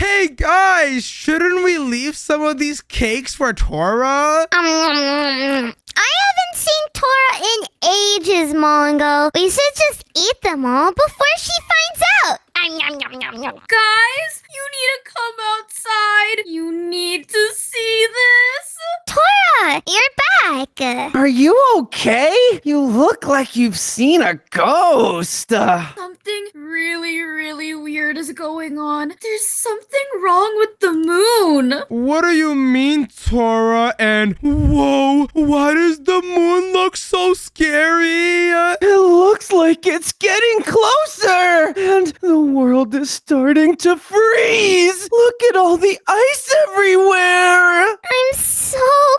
Hey guys, shouldn't we leave some of these cakes for Tora? I haven't seen Tora in ages, Mongo. We should just eat them all before she finds out. Guys, you need to come outside. You need to see this. Tora, you're back. Are you okay? You look like you've seen a ghost. Something really, really weird is going on. There's something wrong with the moon. What do you mean, Tora? And whoa, why does the moon look so scary? It looks like it's getting closer, and the world is starting to freeze. Look at all the ice everywhere. I'm so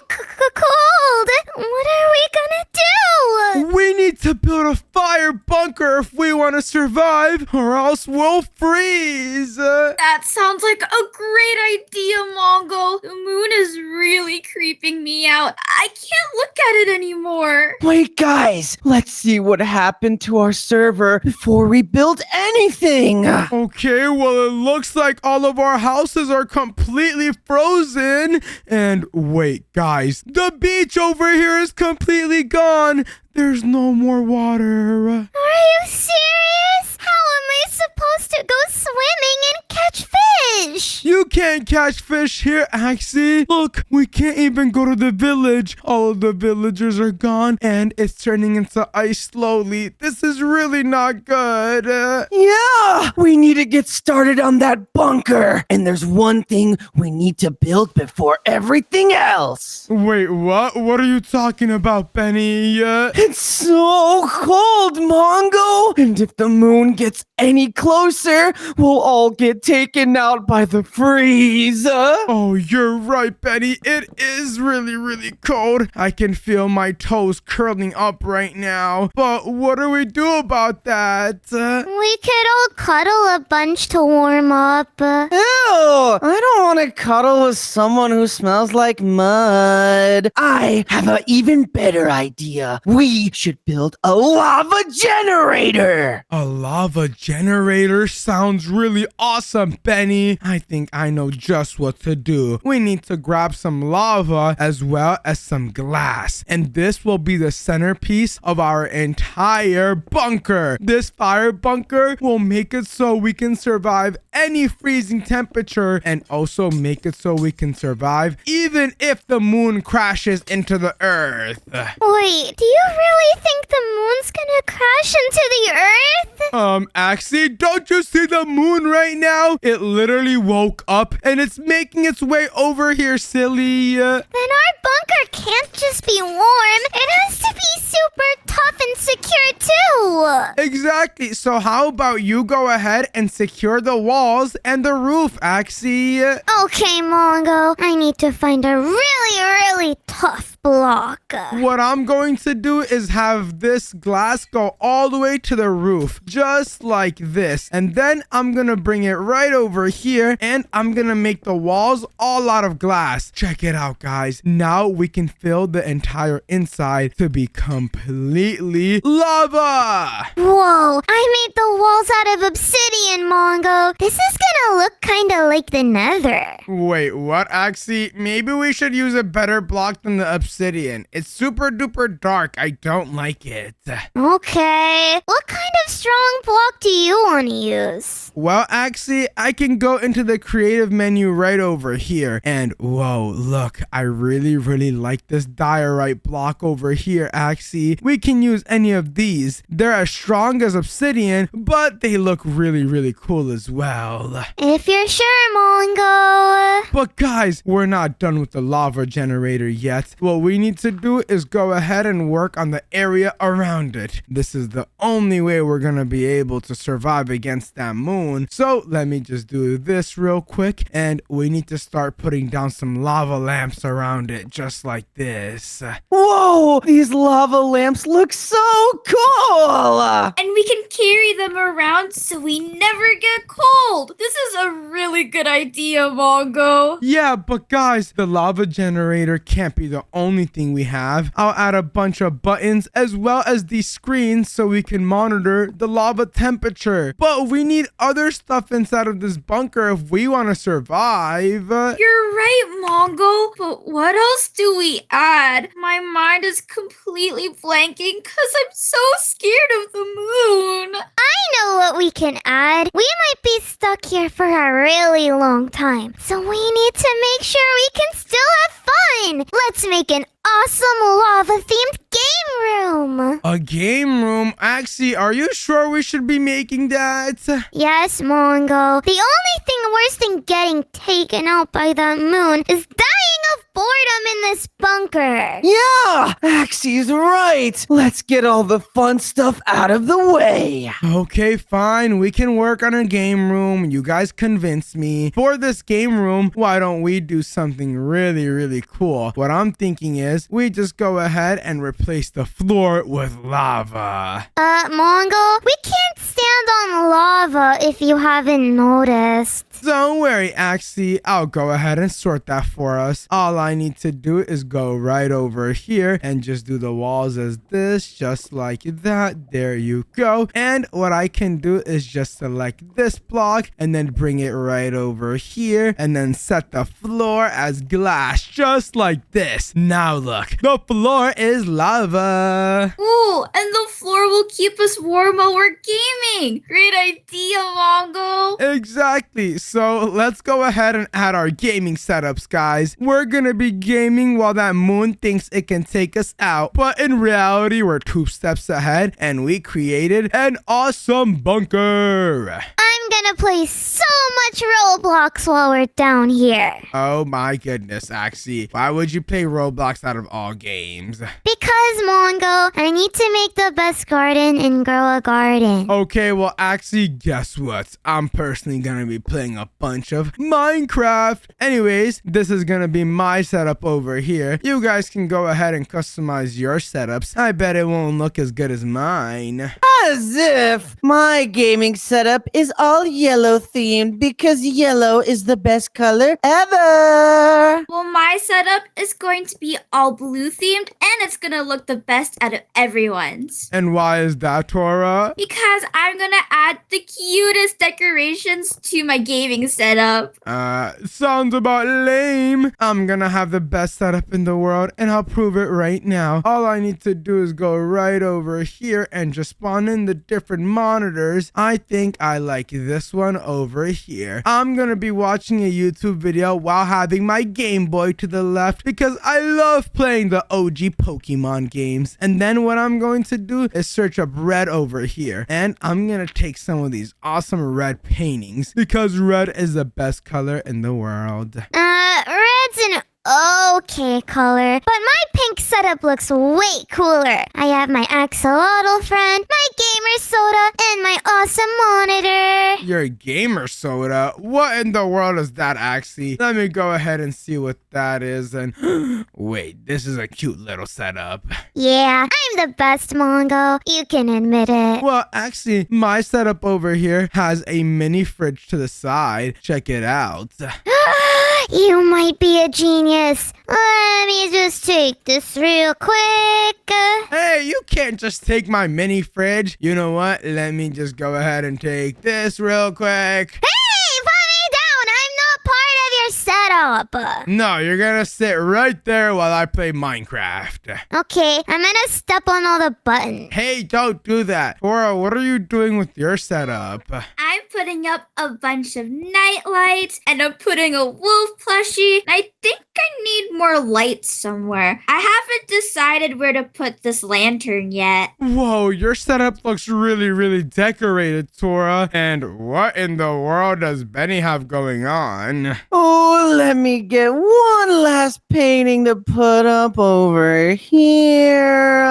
cold. What are we gonna do? We need to build a fire bunker if we want to survive, or else we'll freeze. That sounds like a great idea, Mongo. The moon is really creeping me out. I can't look at it anymore. Wait, guys, let's see what happened to our server before we build anything. Okay, well, it looks like all of our houses are completely frozen. And wait, guys, the beach over here is completely gone. There's no more water. Are you serious? How am I supposed to go swimming and catch fish? You can't catch fish here, Axie. Look, we can't even go to the village. All of the villagers are gone, and it's turning into ice slowly. This is really not good. Yeah, we need to get started on that bunker. And there's one thing we need to build before everything else. Wait, what? What are you talking about, Benny? It's so cold, Mongo. And if the moon gets any closer, we'll all get taken out by the freeze. Oh, you're right, Benny. It is really, really cold. I can feel my toes curling up right now. But what do we do about that? We could all cuddle a bunch to warm up. Ew, I don't want to cuddle with someone who smells like mud. I have an even better idea. We should build a lava generator. A lava generator sounds really awesome, Benny. I think I know just what to do. We need to grab some lava as well as some glass. And this will be the centerpiece of our entire bunker. This fire bunker will make it so we can survive any freezing temperature, and also make it so we can survive even if the moon crashes into the earth. Wait, do you really think the moon's gonna crash into the earth? Axie, don't you see the moon right now? It literally woke up and it's making its way over here, silly. Then our bunker can't just be warm. It has to be super tough and secure too. Exactly. So how about you go ahead and secure the walls and the roof, Axie? Okay, Mongo. I need to find a really tough block. What I'm going to do is have this glass go all the way to the roof, just like this. And then I'm gonna bring it right over here, and I'm gonna make the walls all out of glass. Check it out, guys. Now we can fill the entire inside to be completely lava. Whoa, I made the walls out of obsidian, Mongo. This is gonna look kinda like the nether. Wait, what, Axie? Maybe we should use a better block than the obsidian. It's super duper dark. I don't like it. Okay, what kind of strong block do you want to use? Well, Axie, I can go into the creative menu right over here. And whoa, look, I really like this diorite block over here, Axie. We can use any of these. They're as strong as obsidian, but they look really cool as well. If you're sure, Mongo. But guys, we're not done with the lava generator yet. What we need to do is go ahead and work on the area around it. This is the only way we're gonna be able to survive against that moon. So let me just do this real quick, and we need to start putting down some lava lamps around it, just like this. Whoa, these lava lamps look so cool. And we can carry them around so we never get cold. This is a really good idea, Mongo. Yeah, but guys, the lava generator can't be the only only thing we have. I'll add a bunch of buttons as well as these screens so we can monitor the lava temperature. But we need other stuff inside of this bunker if we want to survive. You're right, Mongo. But what else do we add? My mind is completely blanking because I'm so scared of the moon. I know what we can add. We might be stuck here for a really long time, so we need to make sure we can still have fun. Let's make an awesome lava-themed game room. A game room? Actually, are you sure we should be making that? Yes, Mongo. The only thing worse than getting taken out by the moon is dying of boredom in this bunker. Yeah, Axie's right. Let's get all the fun stuff out of the way. Okay, fine. We can work on a game room. You guys convinced me. For this game room, why don't we do something really, really cool? What I'm thinking is we just go ahead and replace the floor with lava. Mongo, we can't stand on lava if you haven't noticed. Don't worry, actually, I'll go ahead and sort that for us. All I need to do is go right over here and just do the walls as this, just like that. There you go. And what I can do is just select this block and then bring it right over here and then set the floor as glass, just like this. Now look, the floor is lava. Ooh, and the floor will keep us warm while we're gaming. Great idea, Mongo. Exactly. So let's go ahead and add our gaming setups, guys. We're gonna be gaming while that moon thinks it can take us out. But in reality, we're 2 steps ahead and we created an awesome bunker. I'm gonna play so much Roblox while we're down here. Oh my goodness, Axie. Why would you play Roblox out of all games? Because, Mongo, I need to make the best garden and grow a garden. Okay, well, Axie, guess what? I'm personally gonna be playing a bunch of Minecraft. Anyways, this is gonna be my setup over here. You guys can go ahead and customize your setups. I bet it won't look as good as mine. As if my gaming setup is all yellow themed because yellow is the best color ever. Well, my setup is going to be all blue themed and it's gonna look the best out of everyone's. And why is that, Tora? Because I'm gonna add the cutest decorations to my gaming setup. Sounds about lame. I'm gonna have the best setup in the world and I'll prove it right now. All I need to do is go right over here and just spawn in the different monitors. I think I like this one over here. I'm gonna be watching a YouTube video while having my Game Boy to the left because I love playing the OG Pokemon games. And then what I'm going to do is search up red over here. And I'm gonna take some of these awesome red paintings because red is the best color in the world. Red's an okay color, but my pink setup looks way cooler. I have my axolotl friend, my gamer soda, and my awesome monitor. Your gamer soda? What in the world is that, Axie? Let me go ahead and see what that is. And wait, this is a cute little setup. Yeah, I'm the best, Mongo. You can admit it. Well, actually, my setup over here has a mini fridge to the side. Check it out. You might be a genius. Let me just take this real quick. Hey, you can't just take my mini fridge. You know what? Let me just go ahead and take this real quick. Hey, put me down. I'm not part of your setup. No, you're gonna sit right there while I play Minecraft. Okay, I'm gonna step on all the buttons. Hey, don't do that. Tora, what are you doing with your setup? I'm putting up a bunch of night lights and I'm putting a wolf plushie. I think I need more lights somewhere. I haven't decided where to put this lantern yet. Whoa, your setup looks really, really decorated, Tora. And what in the world does Benny have going on? Oh, let me get one last painting to put up over here.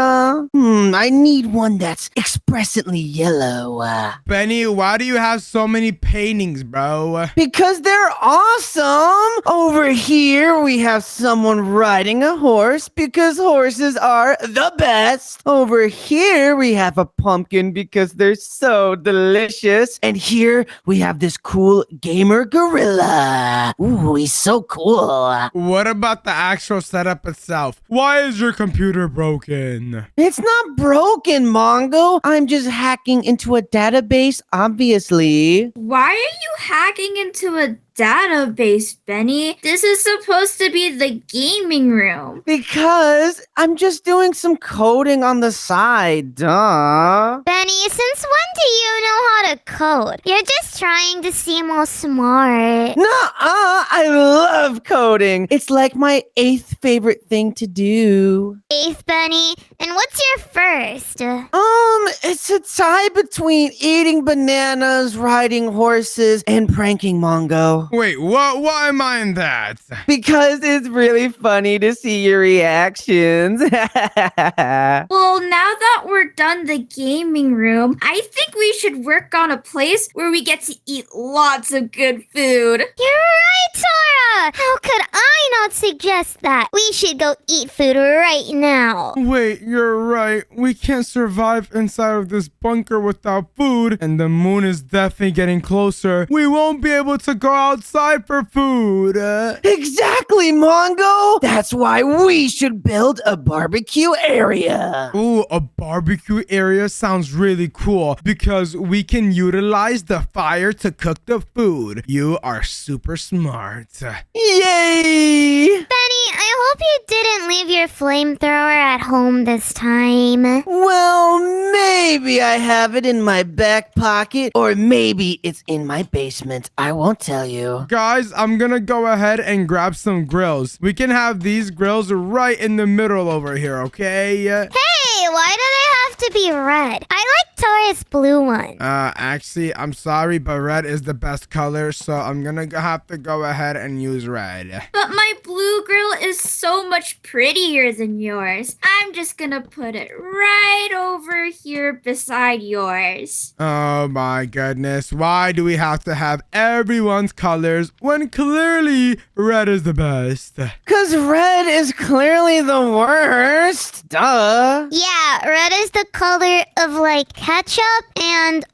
I need one that's expressively yellow. Benny, why do you have so many paintings, bro? Because they're awesome. Over here, we have someone riding a horse because horses are the best. Over here, we have a pumpkin because they're so delicious. And here, we have this cool gamer gorilla. Ooh, he's so cool. What about the actual setup itself? Why is your computer broken? It's not broken, Mongo. I'm just hacking into a database, obviously. Why are you hacking into a database, Benny? This is supposed to be the gaming room. Because I'm just doing some coding on the side, duh. Benny, since when do you know how to code? You're just trying to seem all smart. Nuh-uh, I love coding. It's like my 8th favorite thing to do. Eighth, Benny. And what's your first? It's a tie between eating bananas, riding horses, and pranking Mongo. Wait, why am I in that? Because it's really funny to see your reactions. Well, now that we're done the gaming room, I think we should work on a place where we get to eat lots of good food. You're right, Tora! How could I not suggest that? We should go eat food right now. Wait, you're right. We can't survive inside of this bunker without food, and the moon is definitely getting closer. We won't be able to go outside for food. Exactly, Mongo! That's why we should build a barbecue area. Ooh, a barbecue area sounds really cool because we can utilize the fire to cook the food. You are super smart. Yay! Benny, I hope you didn't leave your flamethrower at home this time. Well, maybe I have it in my back pocket, or maybe it's in my basement. I won't tell you. Guys, I'm gonna go ahead and grab some grills. We can have these grills right in the middle over here, okay? Hey, why do they have to be red? I like Tora's blue one. Actually, I'm sorry, but red is the best color, so I'm gonna have to go ahead and use red. But my blue grill is so much prettier than yours. I'm just gonna put it right over here beside yours. Oh my goodness, why do we have to have everyone's colors when clearly red is the best? Cause red is clearly the worst. Duh. Yeah, red is the color of like ketchup and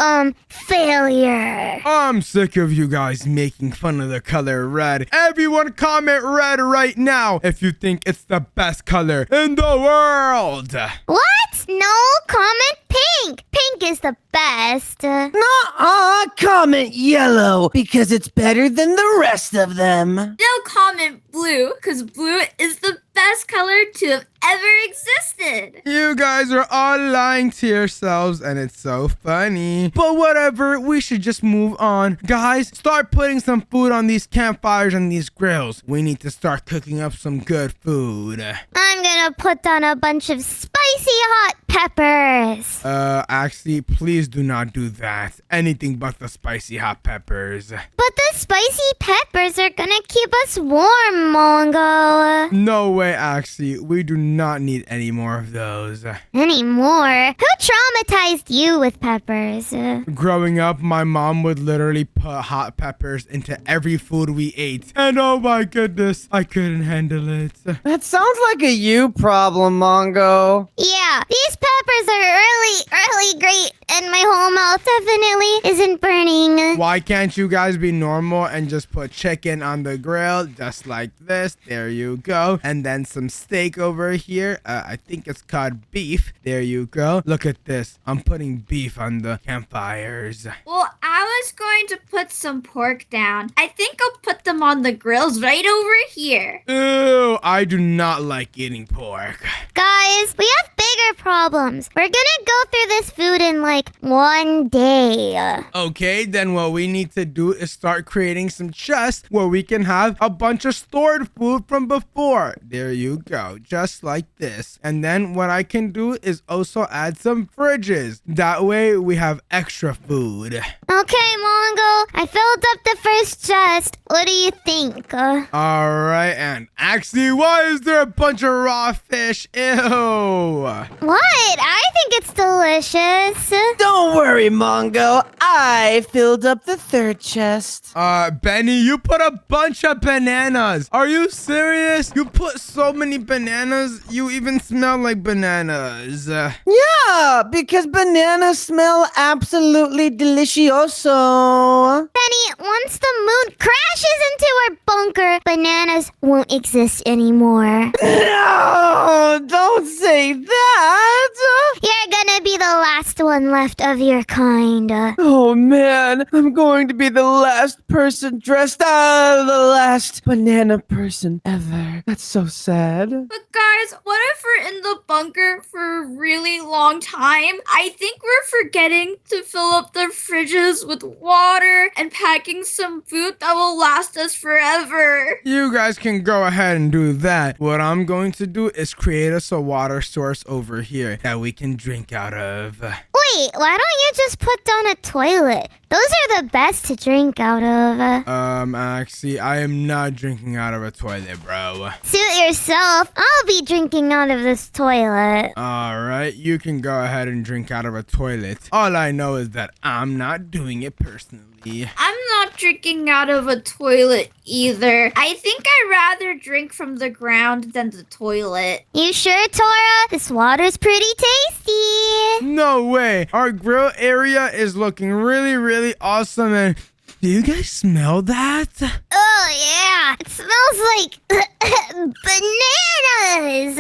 failure. I'm sick of you guys making fun of the color red. Everyone comment red right now if you think it's the best color in the world. What? No, comment pink. Pink is the best. Nuh-uh, comment yellow, because it's better than the rest of them. They'll comment blue, because blue is the best color to have ever existed. You guys are all lying to yourselves and it's so funny. But whatever, we should just move on. Guys, start putting some food on these campfires and these grills. We need to start cooking up some good food. I'm gonna put down a bunch of spicy hot peppers. Actually, please do not do that. Anything but the spicy hot peppers. But the spicy peppers are gonna keep us warm, Mongo. No way, actually. We do not need any more of those. Anymore? Who traumatized you with peppers? Growing up, my mom would literally put hot peppers into every food we ate. And oh my goodness, I couldn't handle it. That sounds like a you problem, Mongo. Yeah, these peppers are really great, and my whole mouth definitely isn't burning. Why can't you guys be normal and just put chicken on the grill just like this? There you go. And then some steak over here. I think it's called beef. There you go. Look at this. I'm putting beef on the campfires. Well, I was going to put some pork down. I think I'll put them on the grills right over here. Ew, I do not like eating pork. Guys, we have bigger problems. We're gonna go through this food in like one day. Okay, then what we need to do is start creating some chests where we can have a bunch of stored food from before. There you go, just like this. And then what I can do is also add some fridges. That way we have extra food. Okay, Mongo, I filled up the first chest. What do you think? Alright, and actually, why is there a bunch of raw fish? Ew. What? I think it's delicious. Don't worry, Mongo. I filled up the third chest. Benny, you put a bunch of bananas. Are you serious? You put so many bananas, you even smell like bananas. Yeah, because bananas smell absolutely delicioso. Benny, once the moon crashes into our bunker, bananas won't exist anymore. No, don't say that. You're gonna be the last one left of your kind. Oh man, I'm going to be the last person dressed the last banana person ever. That's so sad. But guys, what if we're in the bunker for a really long time? I think we're forgetting to fill up the fridges with water and packing some food that will last us forever. You guys can go ahead and do that. What I'm going to do is create us a water source over here that we can drink out of. Wait, why don't you just put down a toilet? Those are the best to drink out of. Actually, I am not drinking out of a toilet, bro. Suit yourself. I'll be drinking out of this toilet. Alright, you can go ahead and drink out of a toilet. All I know is that I'm not doing it personally. I'm not drinking out of a toilet either. I think I'd rather drink from the ground than the toilet. You sure, Tora? This water's pretty tasty. No way. Our grill area is looking really, really awesome. And do you guys smell that? Oh, yeah. It smells like bananas.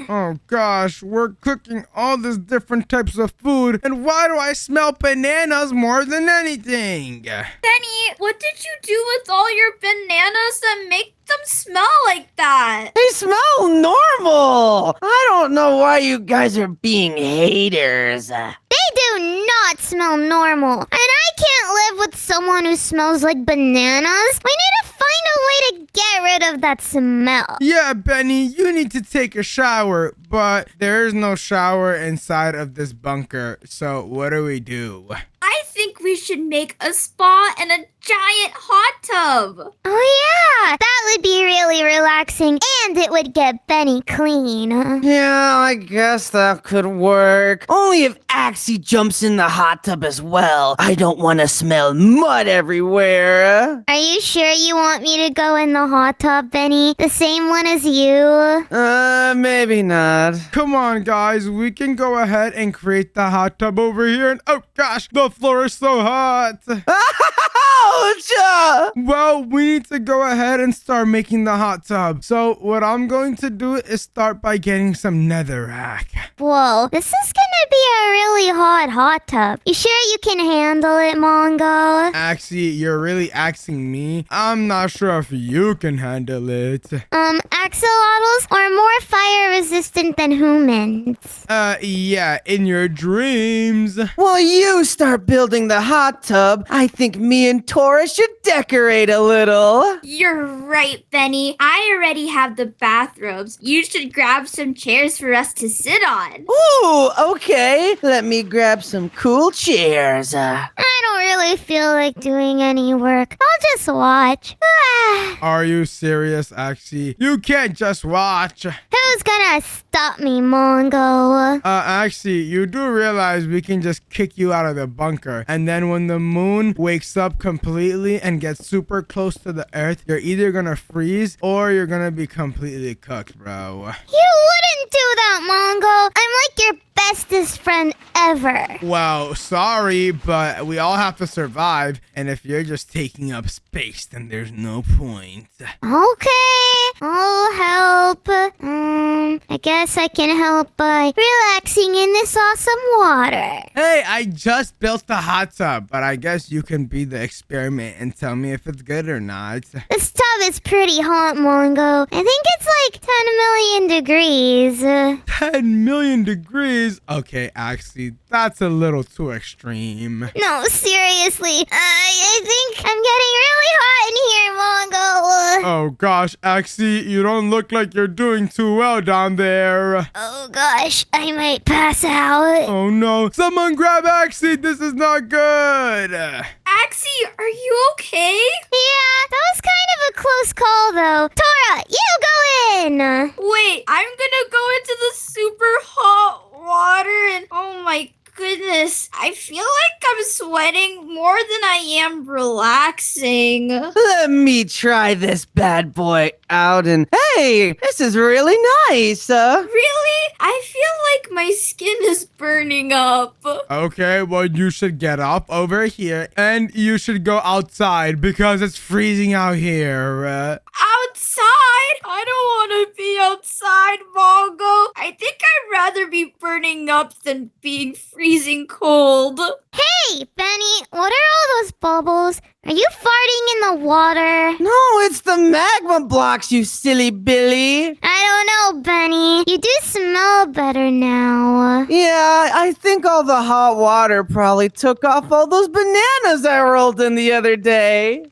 Oh gosh, we're cooking all these different types of food. And why do I smell bananas more than anything? Benny, what did you do with all your bananas that make them smell like that? They smell normal. I don't know why you guys are being haters. They do not smell normal. And I can't live with someone who smells like bananas. We need to find a way to get rid of that smell. Yeah, Benny, you need to take a shower, but there is no shower inside of this bunker. So what do we do? I think we should make a spa and a giant hot tub. Oh, yeah. That would be really relaxing, and it would get Benny clean. Yeah, I guess that could work. Only if Axie jumps in the hot tub as well. I don't want to smell mud everywhere. Are you sure you want me to go in the hot tub, Benny? The same one as you? Maybe not. Come on, guys, we can go ahead and create the hot tub over here. And oh gosh, the floor is so hot. Ouch! Well, we need to go ahead and start making the hot tub. So what I'm going to do is start by getting some netherrack. Whoa, this is gonna be a really hot tub. You sure you can handle it, Mongo? Actually, you're really asking me. I'm not sure if you can handle it. Axolotls are more fire resistant than humans. Yeah, in your dreams. While you start building the hot tub, I think me and Tora should decorate a little. You're right, Benny. I already have the bathrobes. You should grab some chairs for us to sit on. Ooh, okay. Let me grab some cool chairs. I don't really feel like doing any work. I'll just watch. Are you serious, Axie? You can't just watch. Who's gonna stop me, Mongo? Axie, you do realize we can just kick you out of the bunker. And then when the moon wakes up completely and gets super close to the earth, you're either gonna freeze or you're gonna be completely cooked, bro. You wouldn't do that, Mongo. I'm like your bestest friend ever. Well, sorry, but we all have to survive. And if you're just taking up space, then there's no point. Okay, I'll help. I guess I can help by relaxing in this awesome water. Hey, I just built the hot tub, but I guess you can be the experiment and tell me if it's good or not. This tub is pretty hot, Mongo. I think it's like 10 million degrees. 10 million degrees? Okay, actually, that's a little too extreme. No, seriously. I think I'm getting really hot in here, Mongo. Oh gosh, Axie, you don't look like you're doing too well down there. Oh gosh, I might pass out. Oh no, someone grab Axie, this is not good. Axie, are you okay? Yeah, that was kind of a close call though. Tora, you go in. Wait, I'm gonna go into the super hot water and oh my goodness. I feel like I'm sweating more than I am relaxing. Let me try this bad boy out, and hey, this is really nice. Really? I feel like my skin is burning up. Okay, well, you should get up over here and you should go outside because it's freezing out here. Outside? I don't want to be outside, Mongo. I think I'd rather be burning up than being freezing cold. Hey, Benny, what are all those bubbles? Are you farting in the water? No, it's the magma blocks, you silly Billy. I don't know, Benny. You do smell better now. Yeah, I think all the hot water probably took off all those bananas I rolled in the other day.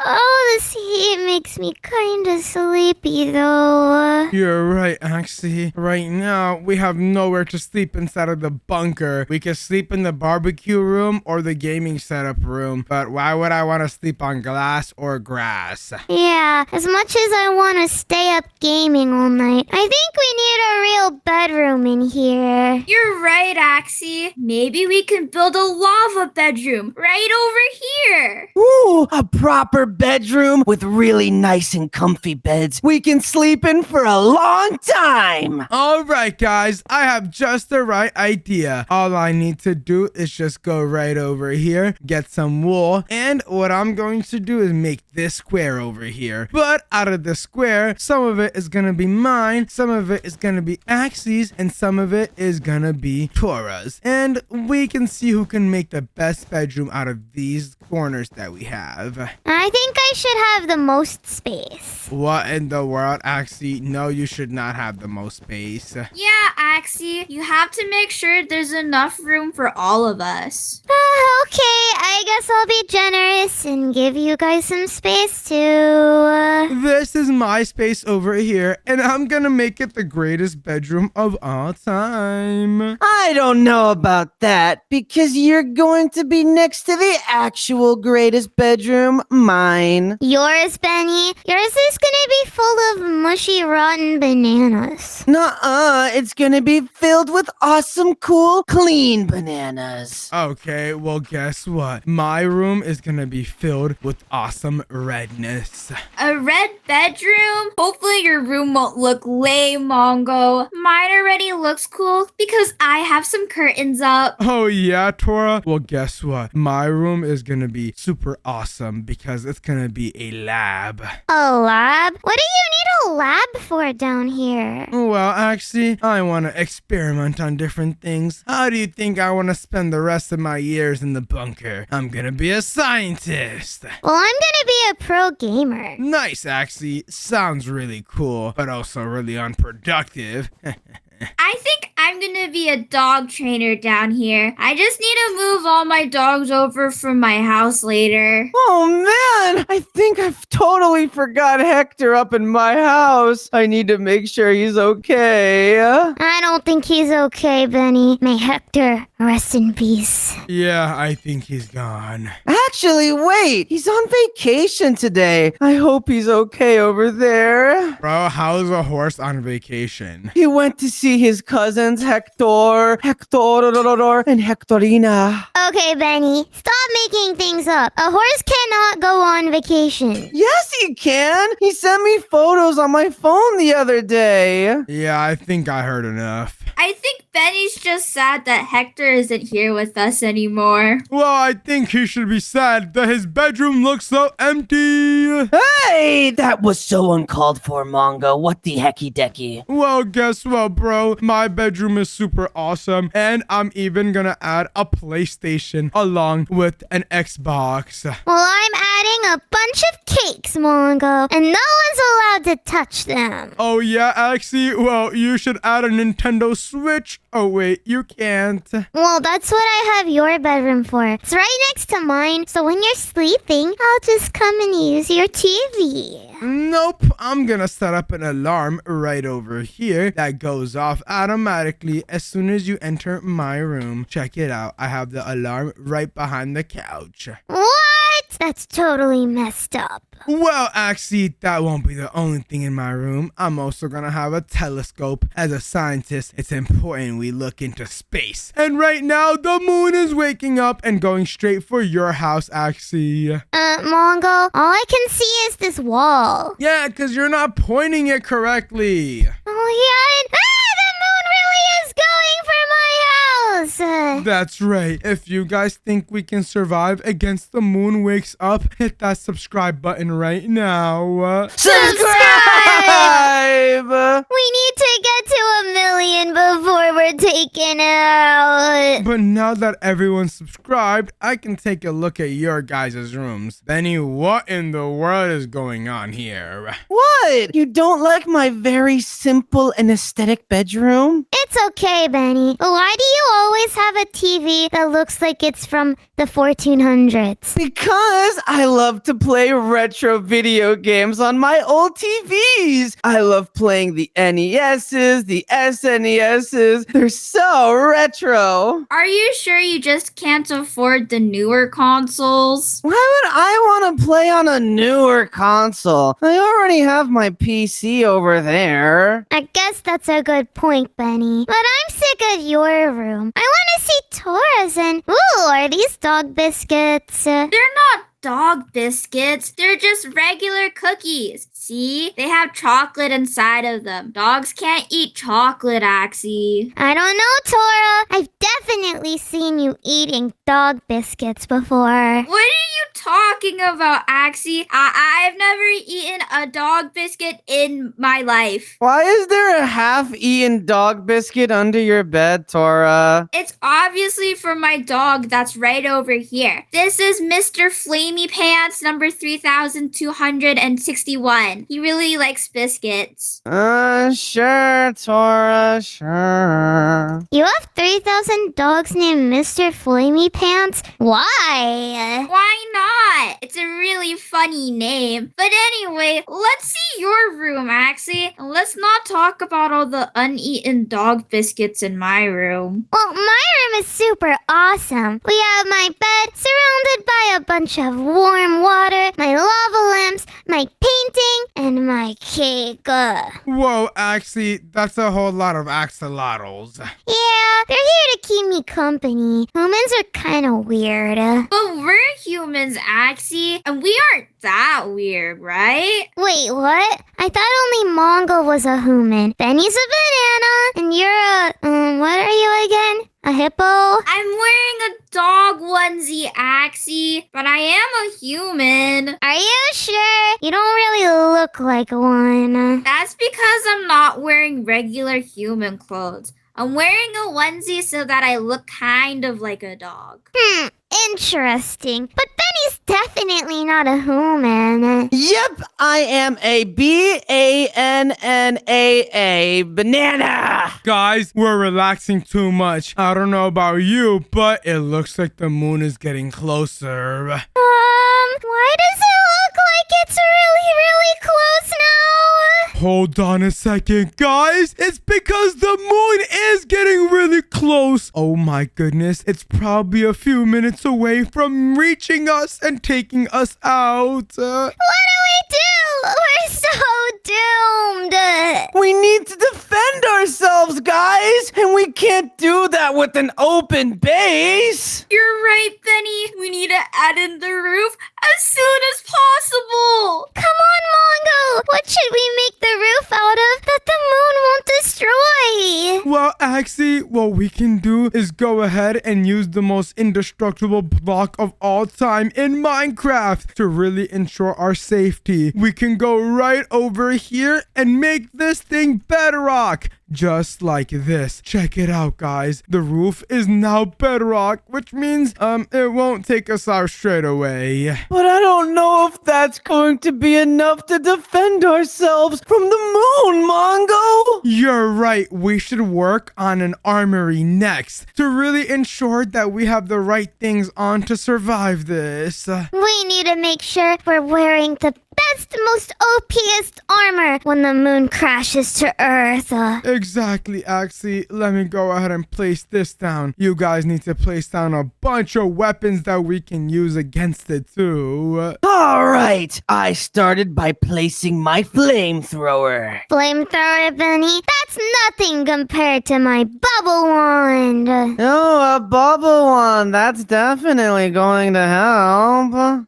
Oh, this heat makes me kinda sleepy though. You're right, actually. Right now, we have nowhere to sleep inside of the bunker. We can sleep in the barbecue room or the gaming setup room, but why would I want to sleep on glass or grass? Yeah, as much as I want to stay up gaming all night, I think we need a real bedroom in here. You're right, Axie. Maybe we can build a lava bedroom right over here. Ooh, a proper bedroom with really nice and comfy beds we can sleep in for a long time. All right, guys, I have just the right idea. All I need to do is just go right over here, get some wool, and what I'm going to do is make this square over here. But out of the square, some of it is going to be mine, some of it is going to be Axie's, and some of it is going to be Tora's. And we can see who can make the best bedroom out of these corners that we have. I think I should have the most space. What in the world, Axie? No, you should not have the most space. Yeah, Axie. You have to make sure there's enough room for all of us. Okay, I guess I'll be generous and give you guys some space too. This is my space over here, and I'm gonna make it the greatest bedroom of all time. I don't know about that, because you're going to be next to the actual greatest bedroom, mine. Yours, Benny? Yours is gonna be full of mushy, rotten bananas. Nuh-uh, it's gonna be filled with awesome, cool, clean bananas. Okay, well, guess what? My room is gonna be filled with awesome redness. A red bedroom? Hopefully your room won't look lame, Mongo. Mine already looks cool because I have some curtains up. Oh yeah, Tora? Well, guess what? My room is gonna be super awesome because it's gonna be a lab. A lab? What do you need a lab for down here? Well, actually, I want to experiment on different things. How do you think I want to spend the rest of my years in the bunker? I'm gonna be a scientist. Well, I'm gonna be a pro gamer. Nice, actually. Sounds really cool, but also really unproductive. I think I'm gonna be a dog trainer down here. I just need to move all my dogs over from my house later. Oh man, I think I've totally forgot Hector up in my house. I need to make sure he's okay. I don't think he's okay, Benny. May Hector rest in peace. Yeah, I think he's gone. Actually, wait, he's on vacation today. I hope he's okay over there. Bro, how's a horse on vacation? He went to see his cousins, Hector, and Hectorina. Okay, Benny, stop making things up. A horse cannot go on vacation. Yes, he can. He sent me photos on my phone the other day. Yeah, I think I heard enough. I think Benny's just sad that Hector isn't here with us anymore. Well, I think he should be sad that his bedroom looks so empty. Hey, that was so uncalled for, Mongo. What the hecky decky? Well, guess what, bro? My bedroom is super awesome, and I'm even gonna add a PlayStation along with an Xbox. Well, I'm adding a bunch of cakes, Mongo, and no one's allowed to touch them. Oh yeah, actually, well, you should add a Nintendo Switch. Oh wait, you can't. Well, that's what I have your bedroom for. It's right next to mine, so when you're sleeping, I'll just come and use your TV. Nope, I'm gonna set up an alarm right over here that goes off automatically as soon as you enter my room. Check it out, I have the alarm right behind the couch. What? That's totally messed up. Well, actually, that won't be the only thing in my room. I'm also gonna have a telescope. As a scientist, it's important we look into space. And right now, the moon is waking up and going straight for your house, Axie. Mongo, all I can see is this wall. Yeah, because you're not pointing it correctly. Oh, yeah, the moon really is going for my house. That's right. If you guys think we can survive against the moon wakes up, hit that subscribe button right now. Subscribe! We need to get to 1 million before we're taken out. But now that everyone's subscribed, I can take a look at your guys' rooms. Benny, what in the world is going on here? What? You don't like my very simple and aesthetic bedroom? It's okay, Benny. But why do you always have a TV that looks like it's from the 1400s? Because I love to play retro video games on my old TVs. I love playing the NESs, the SNESs. They're so retro. Are you sure you just can't afford the newer consoles? Why would I want to play on a newer console? I already have my PC over there. I guess that's a good point, Benny. But I'm sick of your room. I want to see Taurus and... Ooh, are these dog biscuits? They're not dog biscuits. They're just regular cookies. See? They have chocolate inside of them. Dogs can't eat chocolate, Axie. I don't know, Tora. I've definitely seen you eating dog biscuits before. What are you talking about, Axie? I've never eaten a dog biscuit in my life. Why is there a half-eaten dog biscuit under your bed, Tora? It's obviously for my dog that's right over here. This is Mr. Flamey Pants number 3261. He really likes biscuits. Sure, Tora, sure. You have 3,000 dogs named Mr. Flamey Pants? Why? Why not? It's a really funny name. But anyway, let's see your room, Axie. And let's not talk about all the uneaten dog biscuits in my room. Well, my room is super awesome. We have my bed surrounded by a bunch of warm water, my lava lamps, my painting, and my cake. Whoa, Axie, that's a whole lot of axolotls. Yeah, they're here to keep me company. Humans are kind of weird. But we're humans, Axie, and we aren't that weird, right? Wait, what? I thought only Mongo was a human. Benny's a banana, and you're a, what are you again? A hippo? I'm wearing a dog onesie, Axie, but I am a human. Are you sure? You don't really look like one. That's because I'm not wearing regular human clothes. I'm wearing a onesie so that I look kind of like a dog. Interesting. But Benny's definitely not a human. Yep, I am a BANNAA banana. Guys, we're relaxing too much. I don't know about you, but it looks like the moon is getting closer. Why does it look like it's really close now? Hold on a second, guys. It's because the moon is getting really close. Oh my goodness. It's probably a few minutes away from reaching us and taking us out. What do we do? We're so doomed. We need to defend ourselves, guys, and we can't do that with an open base. You're right, Benny. We need to add in the roof as soon as possible. Come on, Mongo. What should we make the roof out of that the moon won't destroy? Well, Axie, what we can do is go ahead and use the most indestructible block of all time in Minecraft to really ensure our safety. We can go right over here and make this thing bedrock. Just like this. Check it out, guys. The roof is now bedrock, which means it won't take us out straight away. But I don't know if that's going to be enough to defend ourselves from the moon, Mongo. You're right. We should work on an armory next to really ensure that we have the right things on to survive this. We need to make sure we're wearing the best best, most OPest armor when the moon crashes to Earth. Exactly, Axie. Let me go ahead and place this down. You guys need to place down a bunch of weapons that we can use against it too. All right, I started by placing my flamethrower. Flamethrower, Benny? That's nothing compared to my bubble wand. Oh, a bubble one. That's definitely going to help. I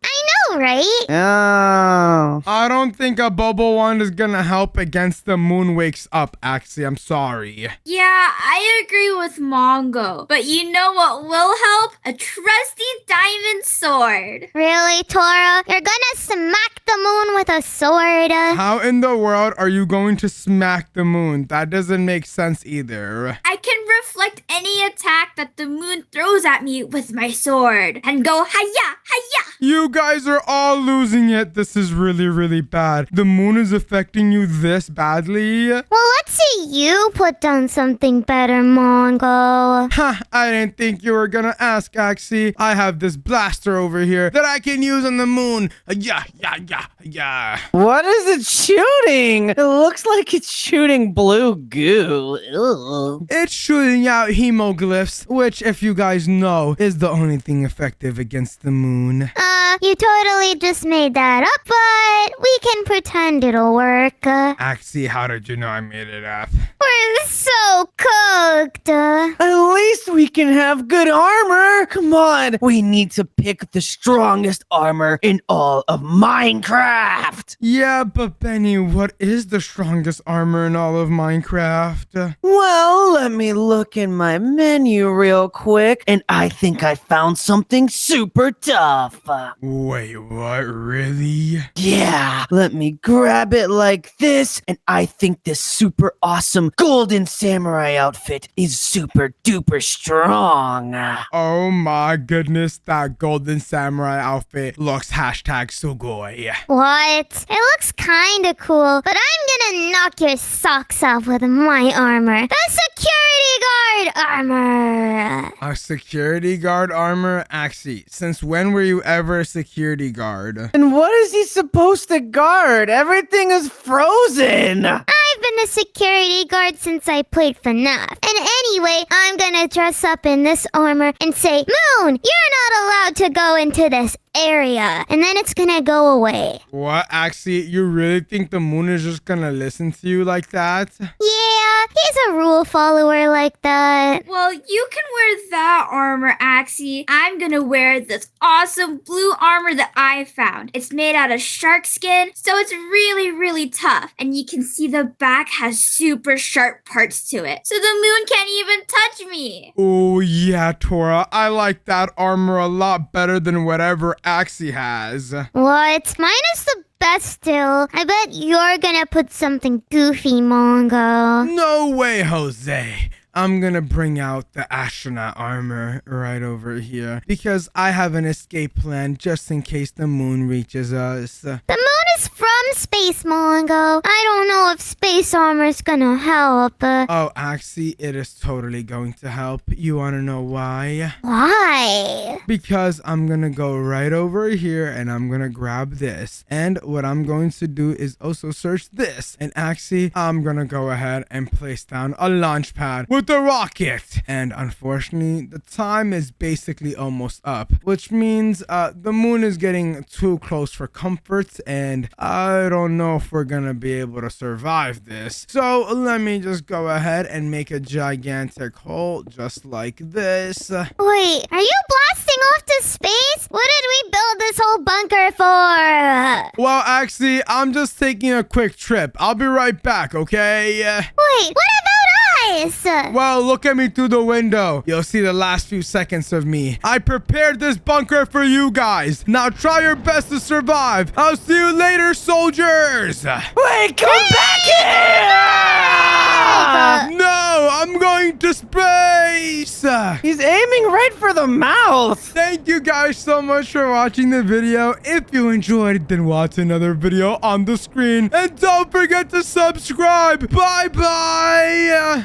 know, right? Oh. I don't think a bubble wand is gonna help against the moon wakes up, Axie. I'm sorry. Yeah, I agree with Mongo. But you know what will help? A trusty diamond sword. Really, Tora? You're gonna smack the moon with a sword? How in the world are you going to smack the moon? That doesn't make sense either. I can reflect any attack that the moon throws at me with my sword and go hiya, hiya. You guys are all losing it. This is really, really bad. The moon is affecting you this badly? Well, let's see you put down something better, Mongo. Ha! I didn't think you were gonna ask, Axie. I have this blaster over here that I can use on the moon. Yeah. What is it shooting? It looks like it's shooting blue goo. Ew. It's shooting out hemoglyphs, which, if you guys know, is the only thing effective against the moon. You totally just made that up, but we can pretend it'll work. Axie, how did you know I made it up? We're so cooked. At least we can have good armor. Come on. We need to pick the strongest armor in all of Minecraft. Yeah, but Benny, what is the strongest armor in all of Minecraft? Well, let me look in my menu real quick, and I think I found something super tough. Wait, what? Really? Yeah, let me grab it like this, and I think this super awesome golden samurai outfit is super duper strong. Oh my goodness, that golden samurai outfit looks #sugoi. What? It looks kinda cool, but I'm gonna knock your socks off with my armor. The security guard armor. A security guard armor? Axie, since when were you ever a security guard? And what is he supposed to guard? Everything is frozen. I've been a security guard since I played FNAF. And anyway, I'm gonna dress up in this armor and say, Moon, you're not allowed to go into this area. And then it's gonna go away. What, Axie? You really think the moon is just gonna listen to you like that? Yeah, he's a rule follower like that. Well, you can wear that armor, Axie. I'm gonna wear this awesome blue armor that I found. It's made out of shark skin, so it's really, really tough. And you can see the back has super sharp parts to it. So the moon can't even touch me. Oh yeah, Tora. I like that armor a lot better than whatever Axie has. What? Mine is the best still. I bet you're gonna put something goofy, Mongo. No way, Jose. I'm gonna bring out the astronaut armor right over here because I have an escape plan just in case the moon reaches us. The moon is from space, Mongo. I don't know if space armor's gonna help. Oh, Axie, it is totally going to help. You wanna know why? Why? Because I'm gonna go right over here and I'm gonna grab this. And what I'm going to do is also search this. And Axie, I'm gonna go ahead and place down a launch pad with the rocket. And unfortunately, the time is basically almost up, which means the moon is getting too close for comfort, and I don't know if we're gonna be able to survive this. So let me just go ahead and make a gigantic hole just like this. Wait, are you blasting off to space? What did we build this whole bunker for? Well, actually, I'm just taking a quick trip. I'll be right back, okay? Wait, what about us? Well, look at me through the window. You'll see the last few seconds of me. I prepared this bunker for you guys. Now try your best to survive. I'll see you later, soldiers. Wait, come back here! No, I'm going to space. He's aiming right for the mouth. Thank you guys so much for watching the video. If you enjoyed, then watch another video on the screen. And don't forget to subscribe. Bye-bye.